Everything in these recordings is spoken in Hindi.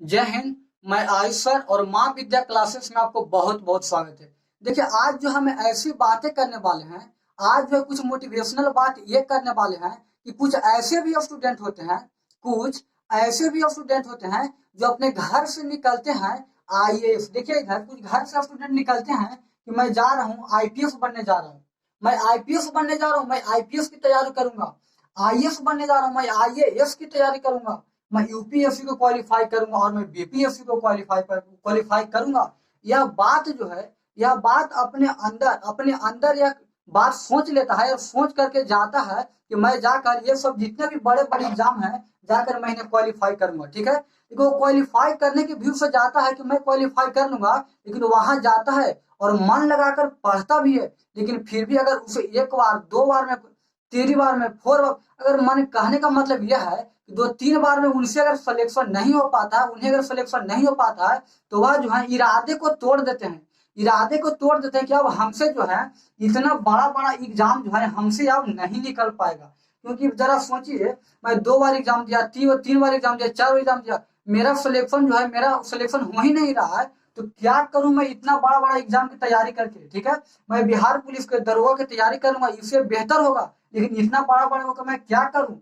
जय हिंद। मैं आयुष सर और माँ विद्या क्लासेस में आपको बहुत बहुत स्वागत है। देखिए, आज जो हम ऐसी बातें करने वाले हैं, आज जो कुछ मोटिवेशनल बात ये करने वाले हैं कि कुछ ऐसे भी स्टूडेंट होते हैं, कुछ ऐसे भी स्टूडेंट होते हैं जो अपने घर से निकलते हैं आईएएस। देखिए, इधर कुछ घर से स्टूडेंट निकलते हैं कि मैं जा रहा हूँ आईपीएस बनने जा रहा हूँ, मैं आईपीएस बनने जा रहा हूँ, मैं आईपीएस की तैयारी करूंगा, आईएएस बनने जा रहा हूँ, मैं आईएएस की तैयारी करूंगा, मैं यूपीएससी को क्वालिफाई करूंगा और मैं बीपीएससी को क्वालिफाई करूंगा। यह बात जो है, यह बात अपने अंदर यह बात सोच लेता है और सोच करके जाता है कि मैं जाकर ये सब जितने भी बड़े बड़े एग्जाम है जाकर मैं इन्हें क्वालिफाई करूंगा। ठीक है, लेकिन वो क्वालिफाई करने के व्यू से जाता है कि मैं क्वालिफाई कर लूंगा, लेकिन वहां जाता है और मन लगाकर पढ़ता भी है, लेकिन फिर भी अगर उसे एक बार दो बार में, तीसरी बार में, फोर बार, अगर मन कहने का मतलब यह है कि दो तीन बार में उनसे अगर सिलेक्शन नहीं हो पाता है, उन्हें अगर सिलेक्शन नहीं हो पाता है तो वह जो है इरादे को तोड़ देते हैं, इरादे को तोड़ देते हैं कि अब हमसे जो है इतना बड़ा बड़ा एग्जाम जो है हमसे अब नहीं निकल पाएगा। क्योंकि जरा सोचिए, मैं दो बार एग्जाम दिया, तीन बार एग्जाम दिया, चार बार एग्जाम दिया, मेरा सिलेक्शन हो ही नहीं रहा है, तो क्या करूं मैं इतना बड़ा बड़ा एग्जाम की तैयारी करके। ठीक है, मैं बिहार पुलिस के दरोगा की तैयारी करूंगा, इससे बेहतर होगा, लेकिन इतना बड़ा बड़ा होकर मैं क्या करूं।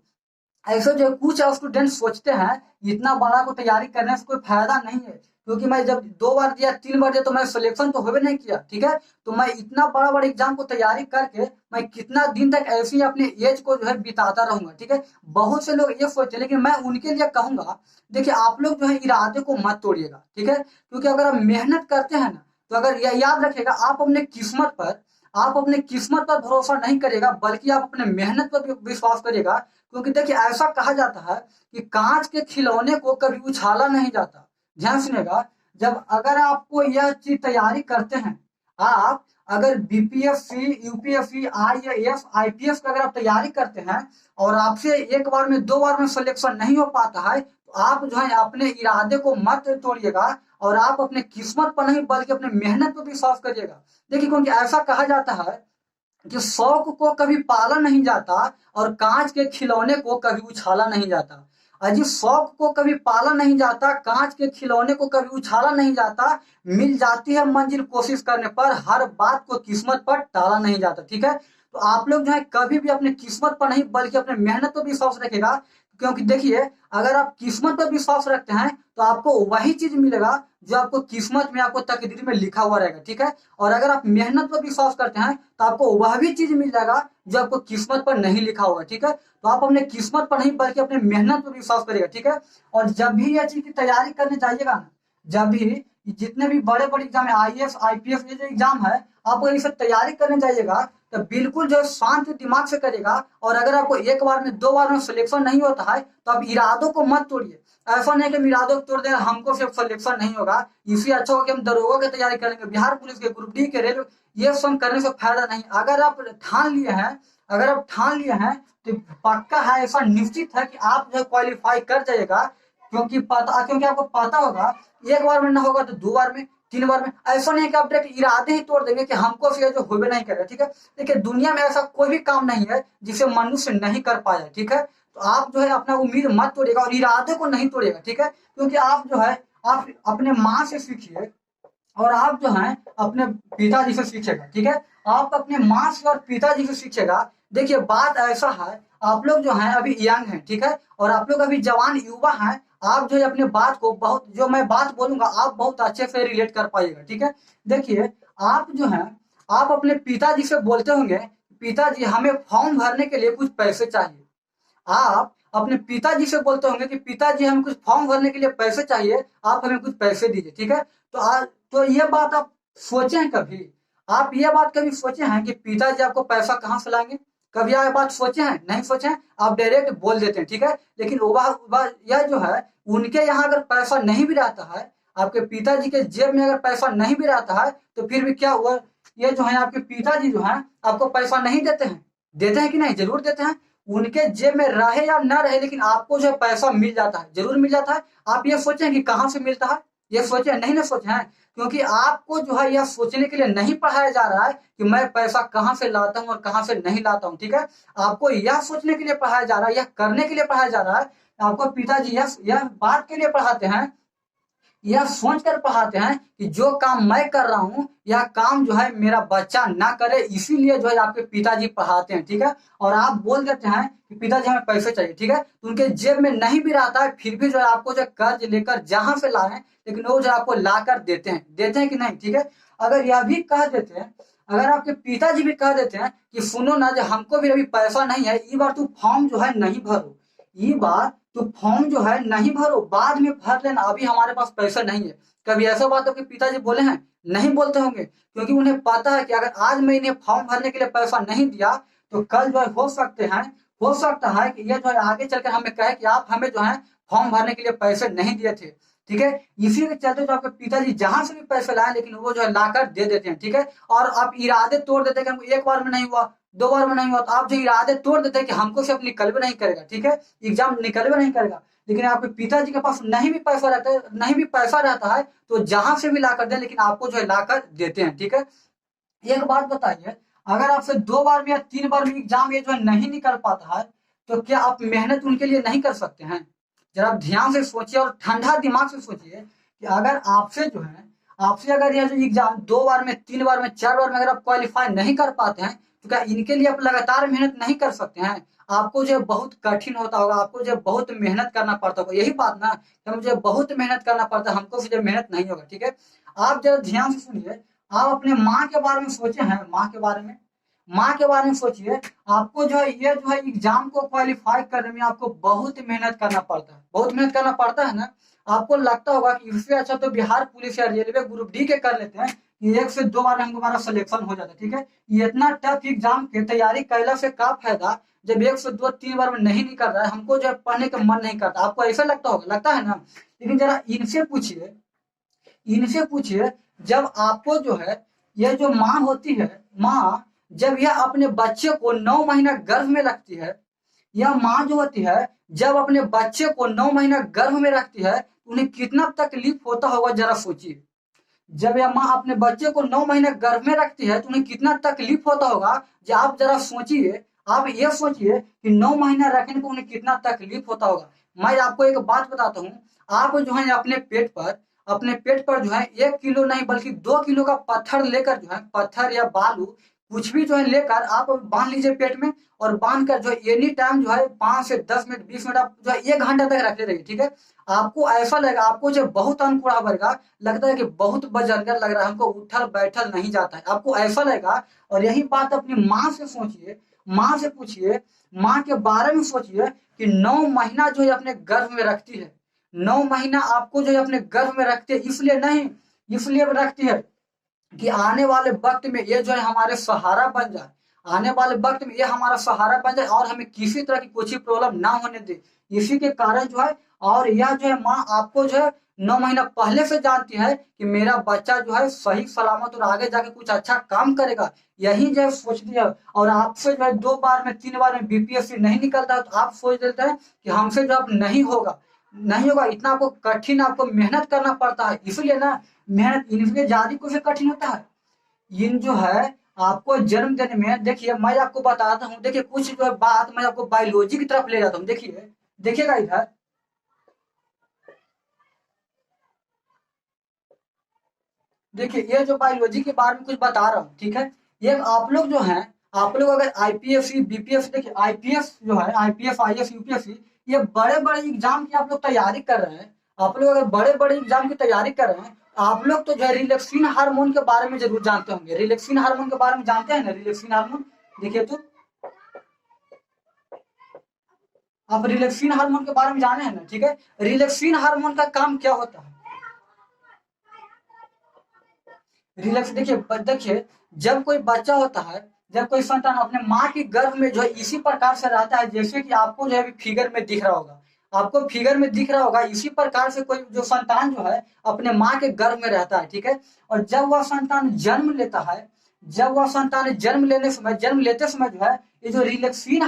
ऐसे जो कुछ स्टूडेंट सोचते हैं इतना बड़ा को तैयारी करने से कोई फायदा नहीं है, क्योंकि मैं जब दो बार दिया, तीन बार दिया तो मैं सिलेक्शन तो होवे नहीं किया। ठीक है, तो मैं इतना बड़ा बड़ा एग्जाम को तैयारी करके मैं कितना दिन तक ऐसे ही अपने एज को जो है बिताता रहूंगा। ठीक है, बहुत से लोग ये सोचते हैं, लेकिन मैं उनके लिए कहूंगा, देखिए आप लोग जो है इरादे को मत तोड़िएगा। ठीक है, क्योंकि अगर आप मेहनत करते हैं ना, तो अगर यह याद रखिएगा, आप अपने किस्मत पर भरोसा नहीं करेगा, बल्कि आप अपने मेहनत पर विश्वास करेगा। क्योंकि देखिए, ऐसा कहा जाता है कि कांच के खिलौने को कभी उछाला नहीं जाता। ध्यान सुनेगा, जब अगर आपको यह चीज तैयारी करते हैं, आप अगर बीपीएससी, यूपीएससी, आईएएस, आईपीएस का अगर आप तैयारी करते हैं और आपसे एक बार में, दो बार में सिलेक्शन नहीं हो पाता है, तो आप जो है अपने इरादे को मत तोड़िएगा और आप अपने किस्मत पर नहीं बल्कि अपने मेहनत पर विश्वास करिएगा। देखिए, क्योंकि ऐसा कहा जाता है कि शौक को कभी पाला नहीं जाता और कांच के खिलौने को कभी उछाला नहीं जाता। अजी, शौक को कभी पाला नहीं जाता, कांच के खिलौने को कभी उछाला नहीं जाता, मिल जाती है मंजिल कोशिश करने पर, हर बात को किस्मत पर टाला नहीं जाता। ठीक है, तो आप लोग जो है कभी भी अपने किस्मत पर नहीं बल्कि अपने मेहनत पर विश्वास रखेगा। क्योंकि देखिए, अगर आप किस्मत पर विश्वास रखते हैं तो आपको वही चीज मिलेगा जो आपको किस्मत में, आपको तकदीर में लिखा हुआ रहेगा। ठीक है, और अगर आप मेहनत पर विश्वास करते हैं तो आपको वह भी चीज मिल जाएगा जो आपको किस्मत पर नहीं लिखा होगा। ठीक है, तो आप अपने किस्मत पर नहीं बल्कि अपने मेहनत पर विश्वास करिएगा। ठीक है, और जब भी यह चीज की तैयारी करने जाइएगा ना, जब भी जितने भी बड़े बड़े एग्जाम है, आईएएस, आईपीएस, ये जो एग्जाम है, आप अगर इसे तैयारी करने जाइएगा तो बिल्कुल जो है शांत दिमाग से करेगा। और अगर आपको एक बार में, दो बार में सिलेक्शन नहीं होता है तो आप इरादों को मत तोड़िए। ऐसा नहीं कि हम इरादों को तोड़ दें, हमको सिर्फ सिलेक्शन नहीं होगा, इससे अच्छा होगा कि हम दरोगा की तैयारी करेंगे, बिहार पुलिस के, ग्रुप डी के, रेलवे, ये सब करने से फायदा नहीं। अगर आप ठान लिए हैं तो पक्का है, ऐसा निश्चित है कि आप जो है क्वालिफाई कर जाइएगा। क्योंकि आपको पता होगा, एक बार में ना होगा तो दो बार में, तीन बार में। ऐसा नहीं है कि आप डायरेक्ट इरादे ही तोड़ देंगे कि हमको से जो होबे नहीं करेगा। ठीक है, देखिए दुनिया में ऐसा कोई भी काम नहीं है जिसे मनुष्य नहीं कर पाया। ठीक है, तो आप जो है अपना उम्मीद मत तोड़िएगा और इरादे को नहीं तोड़िएगा। ठीक है, क्योंकि आप जो है, आप अपने माँ से सीखिए और आप जो है अपने पिताजी से सीखेगा। ठीक है, आप अपने माँ से और पिताजी से सीखेगा। देखिए, बात ऐसा है, आप लोग जो है अभी यंग हैं। ठीक है, और आप लोग अभी जवान युवा हैं, आप जो है अपने बात को, बहुत जो मैं बात बोलूंगा आप बहुत अच्छे से रिलेट कर पाइएगा। ठीक है, देखिए, आप जो है, आप अपने पिताजी से बोलते होंगे, पिताजी हमें फॉर्म भरने के लिए कुछ पैसे चाहिए। आप अपने पिताजी से बोलते होंगे कि पिताजी हमें कुछ फॉर्म भरने के लिए पैसे चाहिए, आप हमें कुछ पैसे दीजिए। ठीक है, तो ये बात आप सोचे हैं कभी? आप ये बात कभी सोचे हैं कि पिताजी आपको पैसा कहाँ से लाएंगे? कभी आप बात सोचे हैं? नहीं सोचे हैं, आप डायरेक्ट बोल देते हैं। ठीक है, लेकिन यह जो है, उनके यहाँ अगर पैसा नहीं भी रहता है, आपके पिताजी के जेब में अगर पैसा नहीं भी रहता है, तो फिर भी क्या हुआ, ये जो है आपके पिताजी जो है आपको पैसा नहीं देते हैं? देते हैं कि नहीं? जरूर देते हैं। उनके जेब में रहे या ना रहे, लेकिन आपको जो है पैसा मिल जाता है, जरूर मिल जाता है। आप ये सोचें कि कहाँ से मिलता है, ये सोचे नहीं ना सोचे हैं, क्योंकि आपको जो है यह सोचने के लिए नहीं पढ़ाया जा रहा है कि मैं पैसा कहाँ से लाता हूँ और कहाँ से नहीं लाता हूँ। ठीक है, आपको यह सोचने के लिए पढ़ाया जा रहा है, यह करने के लिए पढ़ाया जा रहा है। आपको पिताजी यह बात के लिए पढ़ाते हैं यह सोच कर पढ़ाते हैं कि जो काम मैं कर रहा हूँ यह काम जो है मेरा बच्चा ना करे, इसीलिए जो है आपके पिताजी पढ़ाते हैं, ठीक है। और आप बोल देते हैं कि पिताजी हमें पैसे चाहिए, ठीक है, तो उनके जेब में नहीं भी रहता है, फिर भी जो है आपको जो कर्ज लेकर जहां से लाए हैं, लेकिन वो जो आपको ला कर देते हैं कि नहीं, ठीक है। अगर यह भी कह देते हैं, अगर आपके पिताजी भी कह देते हैं कि सुनो ना, जो हमको भी अभी पैसा नहीं है, ये बार तू फॉर्म जो है नहीं भरो, ये बार तो फॉर्म जो है नहीं भरो, बाद में भर लेना, अभी हमारे पास पैसा नहीं है। कभी ऐसा बात आपके पिताजी बोले हैं? नहीं बोलते होंगे, क्योंकि उन्हें पता है कि अगर आज मैं इन्हें फॉर्म भरने के लिए पैसा नहीं दिया तो कल जो है हो सकता है कि ये जो है आगे चलकर हमें कहे कि आप हमें जो है फॉर्म भरने के लिए पैसे नहीं दिए थे, ठीक है। इसी के चलते जो आपके पिताजी जहां से भी पैसे लाए, लेकिन वो जो है लाकर दे देते हैं, ठीक है। और आप इरादे तोड़ देते हैं कि हमको एक बार में नहीं हुआ, दो बार में नहीं हुआ, तो आप जो इरादे तोड़ देते हैं कि हमको सिर्फ निकल भी नहीं करेगा, ठीक है, एग्जाम निकल भी नहीं करेगा, लेकिन आपके पिताजी के पास नहीं भी पैसा रहता है, तो जहां से भी लाकर दे, लेकिन आपको जो है लाकर देते हैं, ठीक है। एक बात बताइए, अगर आपसे दो बार में या तीन बार में एग्जाम ये जो है नहीं निकल पाता है, तो क्या आप मेहनत उनके लिए नहीं कर सकते हैं? जरा आप ध्यान से सोचिए और ठंडा दिमाग से सोचिए कि अगर आपसे अगर यह जो एग्जाम दो बार में, तीन बार में, चार बार में अगर आप क्वालिफाई नहीं कर पाते हैं, तो क्या इनके लिए आप लगातार मेहनत नहीं कर सकते हैं? आपको जो है बहुत कठिन होता होगा, आपको जो है बहुत मेहनत करना पड़ता होगा, यही बात ना कि मुझे बहुत मेहनत करना पड़ता है, हमको जो मेहनत नहीं होगा, ठीक है। आप जरा ध्यान से सुनिए, आप अपने माँ के बारे में सोचे हैं? माँ के बारे में सोचिए, आपको जो है ये जो है एग्जाम को क्वालिफाई करने में आपको बहुत मेहनत करना पड़ता है, बहुत मेहनत करना पड़ता है ना। आपको लगता होगा कि इससे अच्छा तो बिहार पुलिस या रेलवे ग्रुप डी के कर लेते हैं कि एक से दो बार में हमारा सिलेक्शन हो जाता है, ठीक है। ये इतना टफ एग्जाम की तैयारी कैला से का फायदा जब एक से दो तीन बार में नहीं निकल रहा है, हमको जो है पढ़ने का मन नहीं करता, आपको ऐसा लगता होगा, लगता है ना। लेकिन जरा इनसे पूछिए, जब आपको जो है ये जो माँ होती है, माँ जब यह अपने बच्चे को 9 महीना गर्भ में रखती है, यह माँ जो होती है जब अपने बच्चे को 9 महीना गर्भ में रखती है, उन्हें कितना तकलीफ होता होगा, जरा सोचिए। जब यह माँ अपने बच्चे को 9 महीना गर्भ में रखती है तो उन्हें कितना तकलीफ होता होगा, जो आप जरा सोचिए। आप ये सोचिए कि 9 महीना रखने को उन्हें कितना तकलीफ होता होगा। मैं आपको एक बात बताता हूँ, आप जो है अपने पेट पर जो है 1 किलो नहीं बल्कि 2 किलो का पत्थर लेकर जो है, पत्थर या बालू कुछ भी जो है लेकर आप बांध लीजिए पेट में, और बांध कर जो है एनी टाइम जो है 5 से 10 मिनट 20 मिनट आप जो है 1 घंटा तक रखते रहिए, ठीक है। आपको ऐसा लगेगा, आपको जो बहुत अनुकूल बढ़ेगा, लगता है कि बहुत वजनगर लग रहा है, हमको उठल बैठल नहीं जाता है, आपको ऐसा लगेगा। और यही बात अपनी माँ से सोचिए, माँ से पूछिए, माँ के बारे में सोचिए कि 9 महीना जो है अपने गर्भ में रखती है, 9 महीना आपको जो है अपने गर्भ में रखती है, इसलिए रखती है कि आने वाले वक्त में ये जो है हमारे सहारा बन जाए, आने वाले वक्त में ये हमारा सहारा बन जाए और हमें किसी तरह की कुछ प्रॉब्लम ना होने दे, इसी के कारण जो है। और यह जो है माँ आपको जो है 9 महीना पहले से जानती है कि मेरा बच्चा जो है सही सलामत और आगे जाके कुछ अच्छा काम करेगा, यही जो है सोचती है। और आपसे जो है दो बार में तीन बार में बीपीएससी नहीं निकलता है, तो आप सोच देते हैं कि हमसे जो अब नहीं होगा, इतना आपको कठिन आपको मेहनत करना पड़ता है, इसलिए ना मेहनत इनसे ज्यादा कुछ कठिन होता है। इन जो है आपको जन्म देने में, देखिए मैं आपको बताता हूँ, देखिए कुछ जो है बात मैं आपको बायोलॉजी की तरफ ले जाता हूँ, देखिएगा इधर, देखिए ये जो बायोलॉजी के बारे में कुछ बता रहा हूँ, ठीक है। ये आप लोग जो हैं, आप लोग अगर आईपीएससी बीपीएस, देखिए आईपीएस जो है, आईपीएस आईएएस यूपीएससी, ये बड़े बड़े एग्जाम की आप लोग तैयारी कर रहे हैं, आप लोग अगर बड़े बड़े एग्जाम की तैयारी कर रहे हैं, आप लोग तो जो है रिलैक्सिन हार्मोन के बारे में जरूर जानते होंगे, रिलैक्सिन हार्मोन के बारे में जानते हैं ना, रिलैक्सिन हार्मोन, देखिए तो आप रिलैक्सिन हार्मोन के बारे में जाने हैं ना, ठीक है। रिलैक्सिन हार्मोन का काम क्या होता है? रिलैक्स, देखिए जब कोई बच्चा होता है, जब कोई संतान अपने माँ के गर्भ में जो है इसी प्रकार से रहता है, जैसे कि आपको जो है फिगर में दिख रहा होगा, आपको फिगर में दिख रहा होगा, इसी प्रकार से कोई जो संतान जो है अपने माँ के गर्भ में रहता है, ठीक है। और जब वह संतान जन्म लेता है, जन्म लेते समय जो है ये जो रिलैक्सिन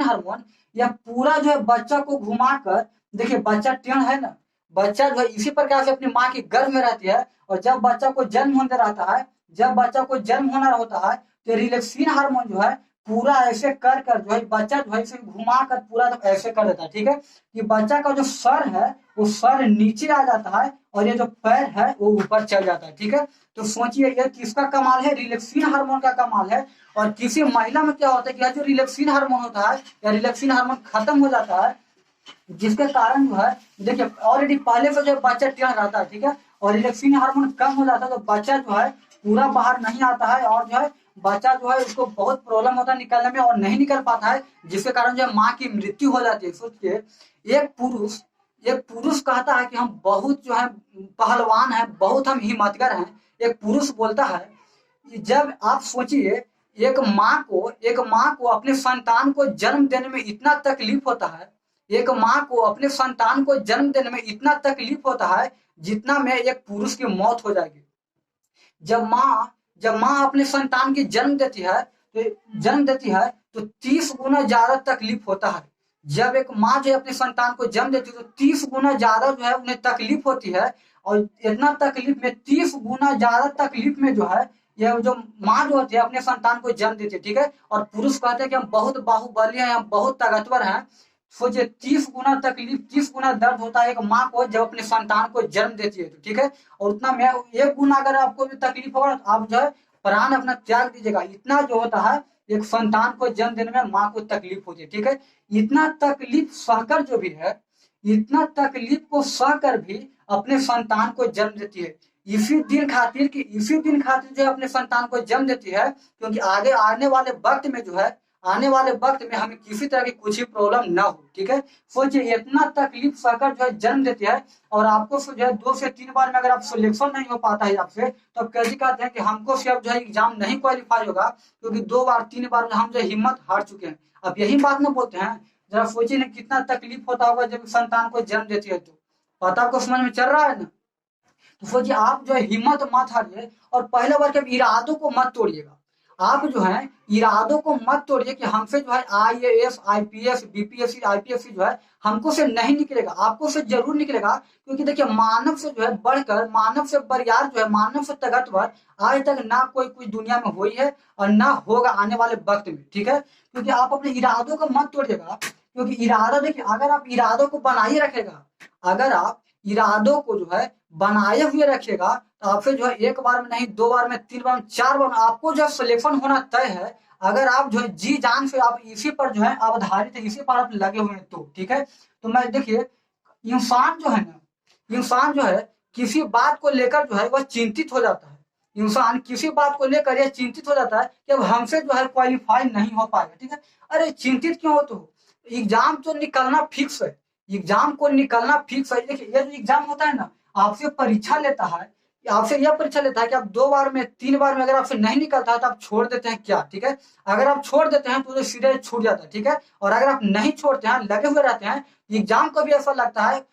हार्मोन यह पूरा जो है बच्चा को घुमाकर, देखिए बच्चा टेढ़ है ना, बच्चा जो है इसी प्रकार से अपनी माँ के गर्भ में रहती है। और जब बच्चा को जन्म होने रहता है, जब बच्चा को जन्म होना होता है, तो रिलैक्सिन हार्मोन जो है पूरा ऐसे कर कर जो है बच्चा जो है इसे घुमा कर पूरा तो ऐसे कर देता है, ठीक है। कि बच्चा का जो सर है वो सर नीचे आ जाता है और ये जो पैर है वो ऊपर चल जाता है, ठीक है। तो सोचिए ये किसका कमाल है, रिलैक्सिन हार्मोन का कमाल है। और किसी महिला में क्या होता है कि जो रिलैक्सिन हार्मोन होता है या रिलैक्सिन हार्मोन खत्म हो जाता है, जिसके कारण जो है देखिए ऑलरेडी पहले से जो बच्चा टेढ़ रहता है, ठीक है। और रिलैक्सिन हार्मोन कम हो जाता है तो बच्चा जो है पूरा बाहर नहीं आता है और जो है बच्चा जो है उसको बहुत प्रॉब्लम होता है निकलने में और नहीं निकल पाता है, जिसके कारण जो है माँ की मृत्यु हो जाती है। सोचिए एक पुरुष एक पुरुष कहता है कि हम बहुत जो है पहलवान है, बहुत हम हिम्मतगर हैं। एक पुरुष बोलता है कि जब आप सोचिए एक माँ को अपने संतान को जन्म देने में इतना तकलीफ होता है, एक माँ को अपने संतान को जन्म देने में इतना तकलीफ होता है जितना में एक पुरुष की मौत हो जाएगी। जब माँ अपने संतान की जन्म देती है तो 30 गुना ज्यादा तकलीफ होता है। जब एक माँ जो है अपने संतान को जन्म देती है तो 30 गुना ज्यादा जो है उन्हें तकलीफ होती है। और इतना तकलीफ में 30 गुना ज्यादा तकलीफ में जो है यह जो माँ जो होती है अपने संतान को जन्म देती है, ठीक है। और पुरुष कहते हैं कि हम बहुत बाहुबली हैं, हम बहुत ताकतवर हैं। सोचिए 30 गुना तकलीफ, 30 गुना दर्द होता है एक माँ को जब अपने संतान को जन्म देती है, तो ठीक है। और उतना में एक गुना अगर आपको भी तकलीफ होगा तो आप जो है प्राण अपना त्याग दीजिएगा। इतना जो होता है एक संतान को जन्म देने में माँ को तकलीफ होती है, ठीक है। इतना तकलीफ सहकर जो भी है, इतना तकलीफ को सहकर भी अपने संतान को जन्म देती है। इसी दिन खातिर जो है अपने संतान को जन्म देती है, क्योंकि आगे आने वाले वक्त में हमें किसी तरह की कुछ ही प्रॉब्लम ना हो, ठीक है। सोचिए इतना तकलीफ सहकर जो है जन्म देती है और आपको जो है 2 से 3 बार में अगर आप सिलेक्शन नहीं हो पाता है आपसे, तो आप कैसे कहते हैं कि हमको से अब जो है एग्जाम नहीं क्वालिफाई होगा, क्योंकि 2 बार 3 बार में हम जो हिम्मत हार चुके हैं। अब यही बात ना बोलते हैं। जरा सोचिए ना कितना तकलीफ होता होगा जब संतान को जन्म देती है। तो पता आपको समझ में चल रहा है ना। तो सोचिए आप जो है हिम्मत मत हारिए और पहले बार के इरादों को मत तोड़िएगा। आप जो है इरादों को मत तोड़िए कि हमसे जो है आईएएस आईपीएस बीपीएससी आईपीएससी जो है हमको से नहीं निकलेगा, आपको से जरूर निकलेगा। क्योंकि देखिए मानव से जो है बढ़कर, मानव से बरियार जो है, मानव से ताकतवर आज तक ना कोई दुनिया में हुई है और ना होगा आने वाले वक्त में, ठीक है। क्योंकि आप अपने इरादों को मत तोड़िएगा, क्योंकि इरादा देखिए अगर आप इरादों को बनाए रखेगा, अगर आप इरादों को जो है बनाए हुए रखेगा तो आपसे जो है 1 बार में नहीं, 2 बार में, 3 बार में, 4 बार में आपको जो सिलेक्शन होना तय है। अगर आप जो है जी जान से आप इसी पर जो है आधारित है, इसी पर आप लगे हुए हैं तो ठीक है। तो मैं देखिए इंसान जो है किसी बात को लेकर जो है वह चिंतित हो जाता है। इंसान किसी बात को लेकर यह चिंतित हो जाता है कि अब हमसे जो है क्वालिफाई नहीं हो पाएगा, ठीक है। अरे चिंतित क्यों हो, तो एग्जाम तो निकलना फिक्स है, एग्जाम को निकलना फिक्स है। देखिए ये जो एग्जाम होता है ना, आपसे परीक्षा लेता है, आपसे यह परीक्षा लेता है कि आप 2 बार में 3 बार में अगर आपसे नहीं निकलता है तो आप छोड़ देते हैं क्या, ठीक है। अगर आप छोड़ देते हैं तो सीधे छूट जाता है, ठीक है। और अगर आप नहीं छोड़ते हैं, लगे हुए रहते हैं, एग्जाम को भी ऐसा लगता है,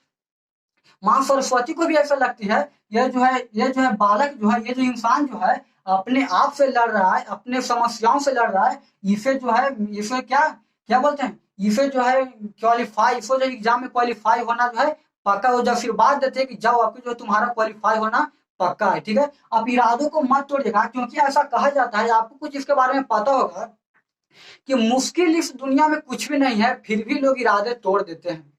माँ सरस्वती को भी ऐसा लगती है, ये जो है बालक जो है, ये जो इंसान जो है अपने आप से लड़ रहा है, अपने समस्याओं से लड़ रहा है, इसे जो है इसे क्या क्या बोलते हैं, इसे जो है क्वालिफाई, इसको जो एग्जाम में क्वालिफाई होना जो है पक्का हो जाए। फिर बात देते हैं कि जाओ आपकी जो तुम्हारा क्वालिफाई होना पक्का है, ठीक है। आप इरादों को मत तोड़िएगा, क्योंकि ऐसा कहा जाता है, आपको कुछ इसके बारे में पता होगा कि मुश्किल इस दुनिया में कुछ भी नहीं है फिर भी लोग इरादे तोड़ देते हैं।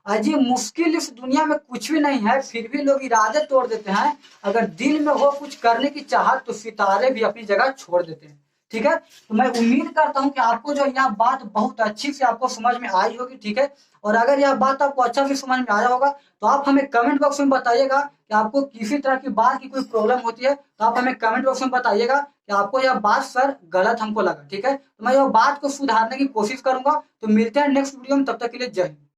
अजी मुश्किल इस दुनिया में कुछ भी नहीं है फिर भी लोग इरादे तोड़ देते हैं। अगर दिल में हो कुछ करने की चाहत तो सितारे भी अपनी जगह छोड़ देते हैं, ठीक है। तो मैं उम्मीद करता हूं कि आपको जो यह बात बहुत अच्छी से आपको समझ में आई होगी, ठीक है। और अगर यह बात आपको अच्छा से समझ में आया होगा तो आप हमें कमेंट बॉक्स में बताइएगा कि आपको किसी तरह की बात की कोई प्रॉब्लम होती है, तो आप हमें कमेंट बॉक्स में बताइएगा कि आपको यह बात सर गलत हमको लगा, ठीक है। तो मैं यह बात को सुधारने की कोशिश करूंगा। तो मिलते हैं नेक्स्ट वीडियो में, तब तक के लिए जय हिंद।